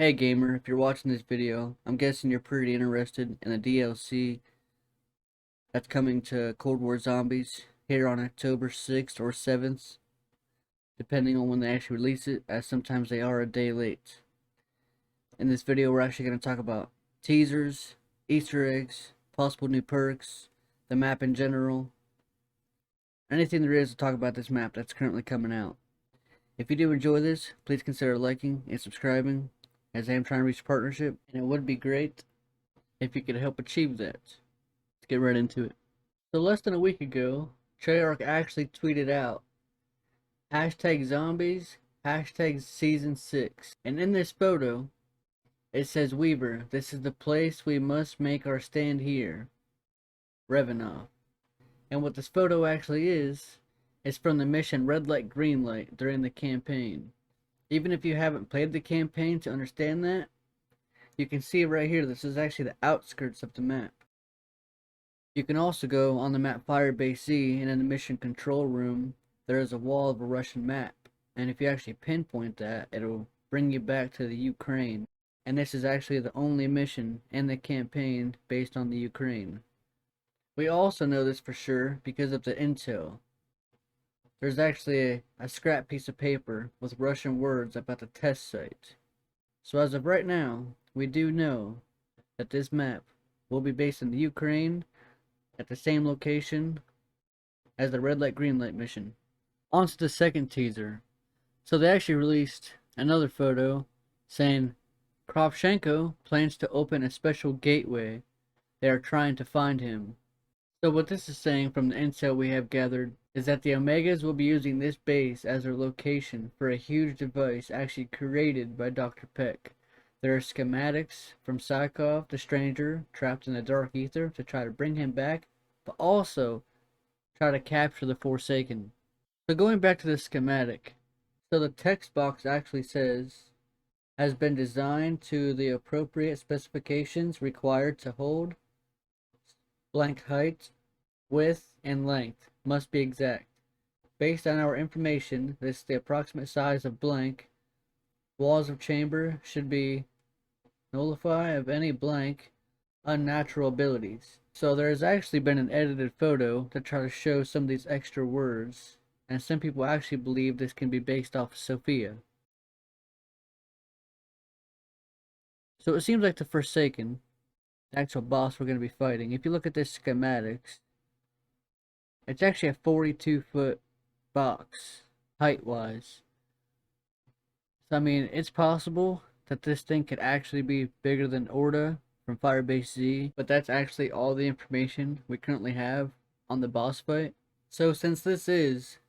Hey gamer, if you're watching this video, I'm guessing you're pretty interested in the DLC that's coming to Cold War Zombies here on October 6th or 7th, depending on when they actually release it, as sometimes they are a day late. In this video, we're actually going to talk about teasers, Easter eggs, possible new perks, the map in general, anything there is to talk about this map that's currently coming out. If you do enjoy this, please consider liking and subscribing, as I am trying to reach a partnership, and it would be great if you could help achieve that. Let's get right into it. So less than a week ago, Treyarch actually tweeted out hashtag zombies, hashtag season 6. And in this photo, it says Weaver, this is the place we must make our stand here. Revanov. And what this photo actually is from the mission Red Light Green Light during the campaign. Even if you haven't played the campaign to understand that, you can see right here, this is actually the outskirts of the map. You can also go on the map Firebase Z, and in the mission control room, there is a wall of a Russian map. And if you actually pinpoint that, it'll bring you back to the Ukraine. And this is actually the only mission in the campaign based on the Ukraine. We also know this for sure because of the intel. There's actually a scrap piece of paper with Russian words about the test site. So as of right now, we do know that this map will be based in the Ukraine at the same location as the Red Light Green Light mission. On to the second teaser. So they actually released another photo saying Kravchenko plans to open a special gateway. They are trying to find him. So what this is saying from the intel we have gathered is that the Omegas will be using this base as their location for a huge device actually created by Dr. Peck. There are schematics from Psychov, the stranger, trapped in the dark ether to try to bring him back, but also try to capture the Forsaken. So going back to the schematic, so the text box actually says, has been designed to the appropriate specifications required to hold blank height, width, and length must be exact. Based on our information, this is the approximate size of blank. Walls of chamber should be nullify of any blank unnatural abilities. So there has actually been an edited photo to try to show some of these extra words, and some people actually believe this can be based off of Sophia. So it seems like the Forsaken, the actual boss we're going to be fighting, if you look at this schematics, it's actually a 42-foot box, height-wise. So I mean, it's possible that this thing could actually be bigger than Orda from Firebase Z, but that's actually all the information we currently have on the boss fight. So since this is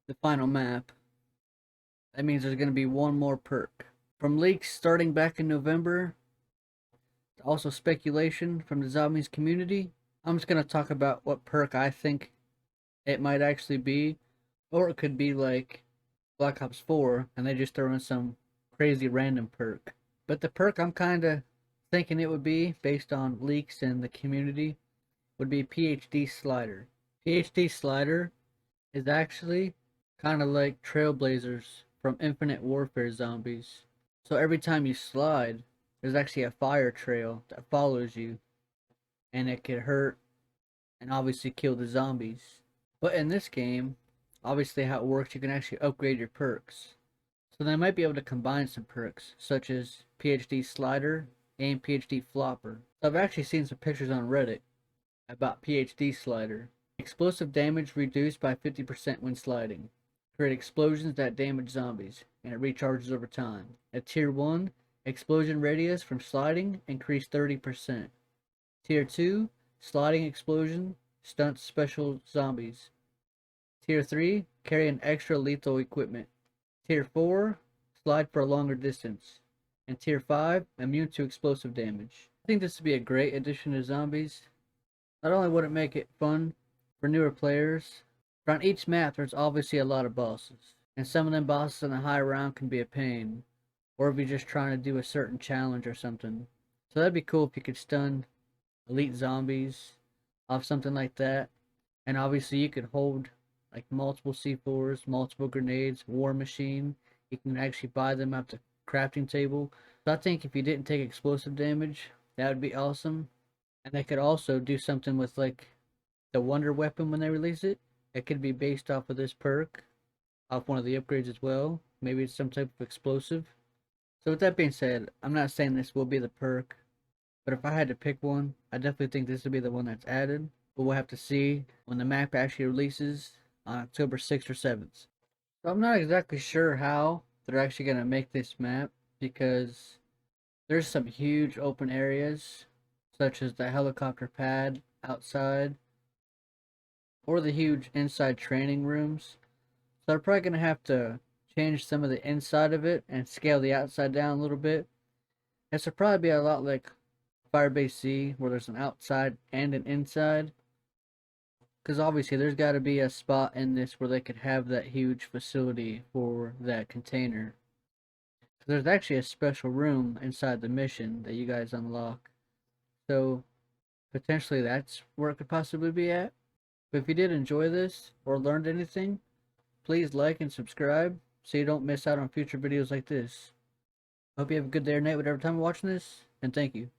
the final map, that means there's going to be one more perk. From leaks starting back in November, to also speculation from the zombies community, I'm just going to talk about what perk I think it might actually be, or it could be like Black Ops 4 and they just throw in some crazy random perk. But the perk I'm kind of thinking it would be, based on leaks in the community, would be PhD Slider. PhD Slider is actually kind of like Trailblazers from Infinite Warfare Zombies. So every time you slide, there's actually a fire trail that follows you, and it could hurt and obviously kill the zombies. But in this game, obviously how it works, you can actually upgrade your perks. So they might be able to combine some perks, such as PhD Slider and PhD Flopper. So I've actually seen some pictures on Reddit about PhD Slider. Explosive damage reduced by 50% when sliding. Create explosions that damage zombies, and it recharges over time. At Tier 1, explosion radius from sliding increased 30%. Tier 2, sliding explosion stunts special zombies. Tier 3, carry an extra lethal equipment. Tier 4, slide for a longer distance. And Tier 5, immune to explosive damage. I think this would be a great addition to zombies. Not only would it make it fun for newer players, but on each map there's obviously a lot of bosses. And some of them bosses in the high round can be a pain. Or if you're just trying to do a certain challenge or something. So that'd be cool if you could stun elite zombies off something like that. And obviously you could hold like multiple C4s, multiple grenades, war machine. You can actually buy them at the crafting table. So I think if you didn't take explosive damage, that would be awesome. And they could also do something with like the Wonder Weapon when they release it. It could be based off of this perk, off one of the upgrades as well. Maybe it's some type of explosive. So with that being said, I'm not saying this will be the perk, but if I had to pick one, I definitely think this would be the one that's added. But we'll have to see when the map actually releases on October 6th or 7th. So I'm not exactly sure how they're actually going to make this map because there's some huge open areas, such as the helicopter pad outside, or the huge inside training rooms. So they're probably going to have to change some of the inside of it and scale the outside down a little bit. This will probably be a lot like Firebase Z, where there's an outside and an inside. Because obviously there's got to be a spot in this where they could have that huge facility for that container. There's actually a special room inside the mission that you guys unlock. So potentially that's where it could possibly be at. But if you did enjoy this or learned anything, please like and subscribe so you don't miss out on future videos like this. Hope you have a good day or night whatever time you're watching this, and thank you.